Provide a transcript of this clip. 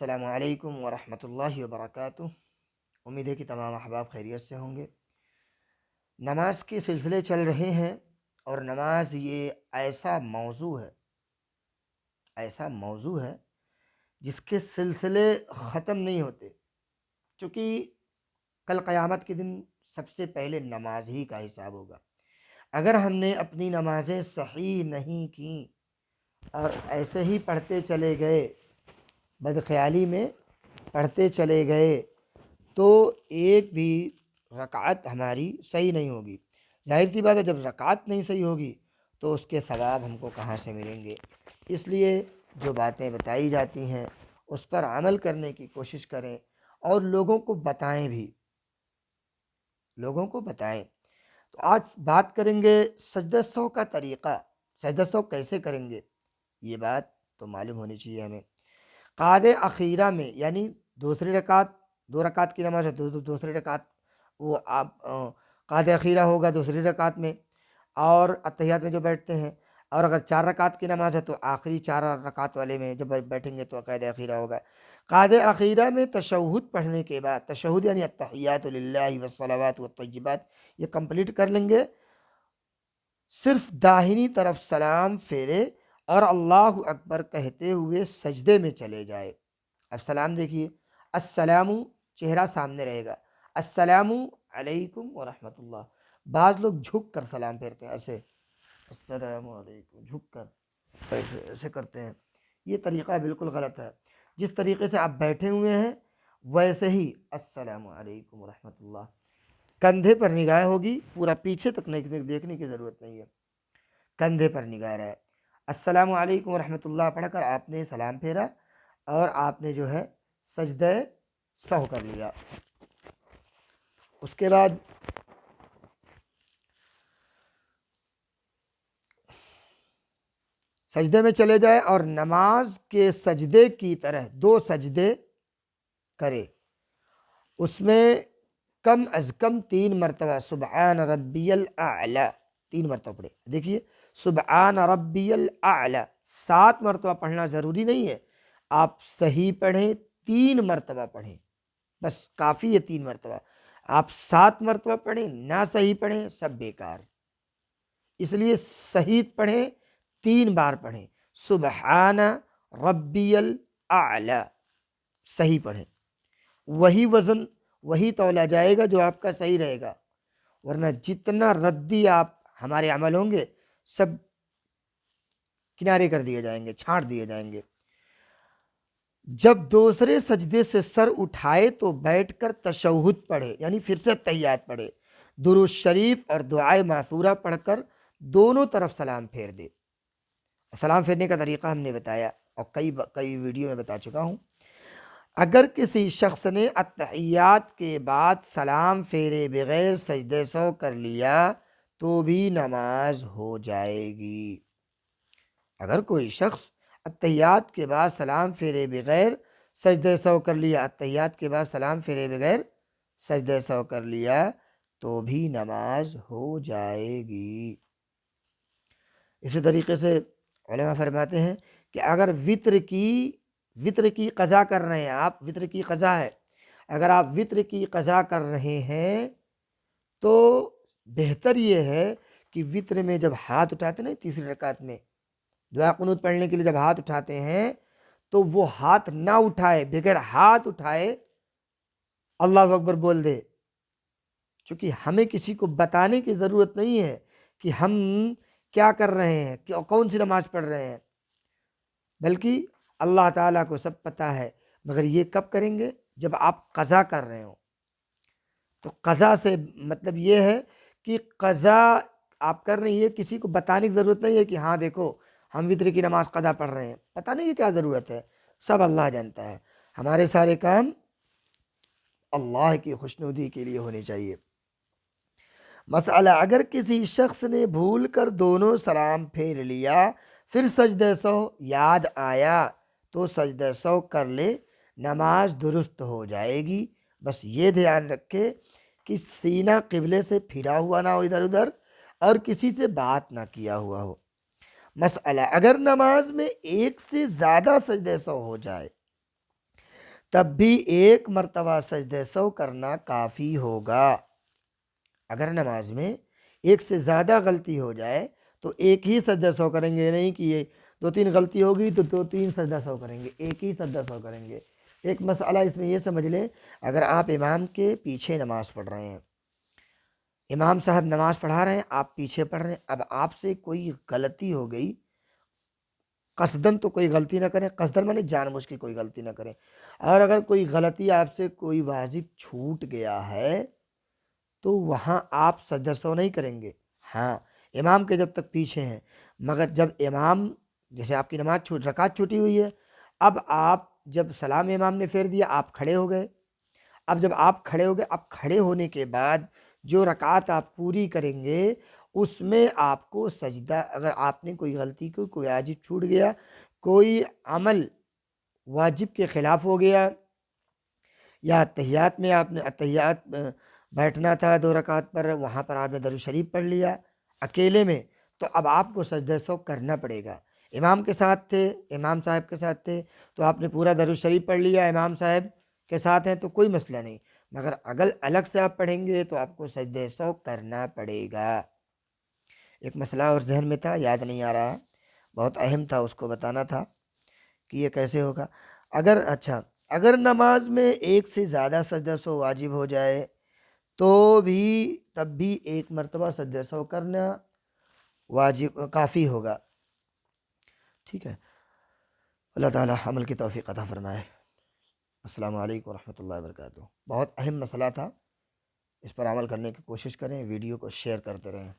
السلام علیکم ورحمۃ اللہ وبرکاتہ۔ امید ہے کہ تمام احباب خیریت سے ہوں گے۔ نماز کے سلسلے چل رہے ہیں اور نماز یہ ایسا موضوع ہے جس کے سلسلے ختم نہیں ہوتے، چونکہ کل قیامت کے دن سب سے پہلے نماز ہی کا حساب ہوگا۔ اگر ہم نے اپنی نمازیں صحیح نہیں کیں اور ایسے ہی پڑھتے چلے گئے، بدخیالی میں پڑھتے چلے گئے، تو ایک بھی رکعت ہماری صحیح نہیں ہوگی۔ ظاہر سی بات ہے، جب رکعت نہیں صحیح ہوگی تو اس کے ثواب ہم کو کہاں سے ملیں گے؟ اس لیے جو باتیں بتائی جاتی ہیں اس پر عمل کرنے کی کوشش کریں اور لوگوں کو بتائیں بھی، تو آج بات کریں گے سجدہ سہو کا طریقہ۔ سجدہ سہو کیسے کریں گے، یہ بات تو معلوم ہونی چاہیے ہمیں۔ قعدہ اخیرہ میں، یعنی دوسری رکعت، 2 رکعت کی نماز ہے، دوسری رکعت وہ آپ قعدہ اخیرہ ہوگا دوسری رکعت میں، اور اتحیات میں جو بیٹھتے ہیں، اور اگر 4 رکعت کی نماز ہے تو آخری 4 رکعت والے میں جب بیٹھیں گے تو قعدہ اخیرہ ہوگا۔ قعدہ اخیرہ میں تشہد پڑھنے کے بعد، تشہد یعنی التحیات للہ والصلوات والطیبات، یہ کمپلیٹ کر لیں گے، صرف داہنی طرف سلام پھیرے اور اللہ اکبر کہتے ہوئے سجدے میں چلے جائے۔ اب سلام دیکھیے، السلام، چہرہ سامنے رہے گا، السلام علیکم ورحمۃ اللہ۔ بعض لوگ جھک کر سلام پھیرتے ہیں، ایسے السلام علیکم جھک کر ایسے کرتے ہیں، یہ طریقہ بالکل غلط ہے۔ جس طریقے سے آپ بیٹھے ہوئے ہیں ویسے ہی السلام علیکم ورحمۃ اللہ، کندھے پر نگاہ ہوگی، پورا پیچھے تک دیکھنے کی ضرورت نہیں ہے، کندھے پر نگاہ رہے۔ السلام علیکم ورحمۃ اللہ پڑھ کر آپ نے سلام پھیرا اور آپ نے جو ہے سجدہ سہو کر لیا۔ اس کے بعد سجدے میں چلے جائے اور نماز کے سجدے کی طرح 2 سجدے کرے، اس میں کم از کم 3 مرتبہ سبحان ربی الاعلی 3 مرتبہ پڑھے۔ دیکھیے، سبحان ربی الاعلی 7 مرتبہ پڑھنا ضروری نہیں ہے، آپ صحیح پڑھیں، 3 مرتبہ پڑھیں، بس کافی ہے 3 مرتبہ۔ آپ 7 مرتبہ پڑھیں، نہ صحیح پڑھیں، سب بیکار۔ اس لیے صحیح پڑھیں، 3 بار پڑھیں، سبحان ربی الاعلی، صحیح پڑھیں، وہی وزن وہی تولا جائے گا جو آپ کا صحیح رہے گا، ورنہ جتنا ردی آپ ہمارے عمل ہوں گے سب کنارے کر دیے جائیں گے، چھانٹ دیے جائیں گے۔ جب دوسرے سجدے سے سر اٹھائے تو بیٹھ کر تشہد پڑھے، یعنی پھر سے تحیات پڑھے، درود شریف اور دعائے معثورہ پڑھ کر دونوں طرف سلام پھیر دے۔ سلام پھیرنے کا طریقہ ہم نے بتایا اور کئی ویڈیو میں بتا چکا ہوں۔ اگر کسی شخص نے اتحیات کے بعد سلام پھیرے بغیر سجدہ سہو کر لیا تو بھی نماز ہو جائے گی۔ اگر کوئی شخص اتحیات کے بعد سلام پھیرے بغیر سجدہ سہو کر لیا، اتحیات کے بعد سلام پھیرے بغیر سجدہ سہو کر لیا تو بھی نماز ہو جائے گی۔ اسی طریقے سے علماء فرماتے ہیں کہ اگر وطر کی قضا کر رہے ہیں آپ، وطر کی قضا ہے، اگر آپ وطر کی قضا کر رہے ہیں تو بہتر یہ ہے کہ وطر میں جب ہاتھ اٹھاتے ہیں، تیسری رکعت میں دعا قنوت پڑھنے کے لیے جب ہاتھ اٹھاتے ہیں تو وہ ہاتھ نہ اٹھائے، بغیر ہاتھ اٹھائے اللہ اکبر بول دے، چونکہ ہمیں کسی کو بتانے کی ضرورت نہیں ہے کہ ہم کیا کر رہے ہیں، کہ کون سی نماز پڑھ رہے ہیں، بلکہ اللہ تعالیٰ کو سب پتہ ہے۔ مگر یہ کب کریں گے؟ جب آپ قضا کر رہے ہوں۔ تو قضا سے مطلب یہ ہے کہ قضا آپ کر رہے ہیں، یہ کسی کو بتانے کی ضرورت نہیں ہے کہ ہاں دیکھو ہم وطر کی نماز قضا پڑھ رہے ہیں، بتانے کی کیا ضرورت ہے، سب اللہ جانتا ہے۔ ہمارے سارے کام اللہ کی خوشنودی کے لیے ہونے چاہیے۔ مسئلہ، اگر کسی شخص نے بھول کر دونوں سلام پھیر لیا، پھر سجدہ سہو یاد آیا تو سجدہ سہو کر لے، نماز درست ہو جائے گی۔ بس یہ دھیان رکھے کہ سینہ قبلے سے پھرا ہوا نہ ہو ادھر ادھر، اور کسی سے بات نہ کیا ہوا ہو۔ مسئلہ، اگر نماز میں ایک سے زیادہ سجدہ سہو ہو جائے تب بھی ایک مرتبہ سجدہ سو کرنا کافی ہوگا۔ اگر نماز میں ایک سے زیادہ غلطی ہو جائے تو ایک ہی سجدہ سو کریں گے، نہیں کہ یہ دو تین غلطی ہوگی تو دو تین سجدہ سو کریں گے، ایک ہی سجدہ سو کریں گے۔ ایک مسئلہ اس میں یہ سمجھ لیں، اگر آپ امام کے پیچھے نماز پڑھ رہے ہیں، امام صاحب نماز پڑھا رہے ہیں، آپ پیچھے پڑھ رہے ہیں، اب آپ سے کوئی غلطی ہو گئی، قصدن تو کوئی غلطی نہ کریں، قصدن مانے جان بوجھ کے کوئی غلطی نہ کریں، اور اگر کوئی غلطی آپ سے کوئی واجب چھوٹ گیا ہے تو وہاں آپ سجدہ سو نہیں کریں گے، ہاں امام کے جب تک پیچھے ہیں، مگر جب امام جیسے آپ کی نماز رکعت چھوٹی ہوئی ہے، اب آپ جب سلام امام نے پھیر دیا آپ کھڑے ہو گئے، اب جب آپ کھڑے ہو گئے، اب کھڑے ہونے کے بعد جو رکعت آپ پوری کریں گے اس میں آپ کو سجدہ، اگر آپ نے کوئی غلطی کو کوئی واجب چھوٹ گیا، کوئی عمل واجب کے خلاف ہو گیا، یا تحیات میں آپ نے تحیات بیٹھنا تھا 2 رکعت پر، وہاں پر آپ نے درود شریف پڑھ لیا اکیلے میں، تو اب آپ کو سجدہ سو کرنا پڑے گا۔ امام کے ساتھ تھے، امام صاحب کے ساتھ تھے تو آپ نے پورا درود شریف پڑھ لیا، امام صاحب کے ساتھ ہیں تو کوئی مسئلہ نہیں، مگر اگر الگ سے آپ پڑھیں گے تو آپ کو سجدہ سو کرنا پڑے گا۔ ایک مسئلہ اور ذہن میں تھا، یاد نہیں آ رہا، بہت اہم تھا، اس کو بتانا تھا کہ یہ کیسے ہوگا۔ اگر نماز میں ایک سے زیادہ سجدہ سو واجب ہو جائے تو بھی تب بھی ایک مرتبہ سجدہ سو کرنا واجب کافی ہوگا، ٹھیک ہے۔ اللہ تعالیٰ عمل کی توفیق عطا فرمائے۔ السلام علیکم ورحمۃ اللہ وبرکاتہ۔ بہت اہم مسئلہ تھا، اس پر عمل کرنے کی کوشش کریں، ویڈیو کو شیئر کرتے رہیں۔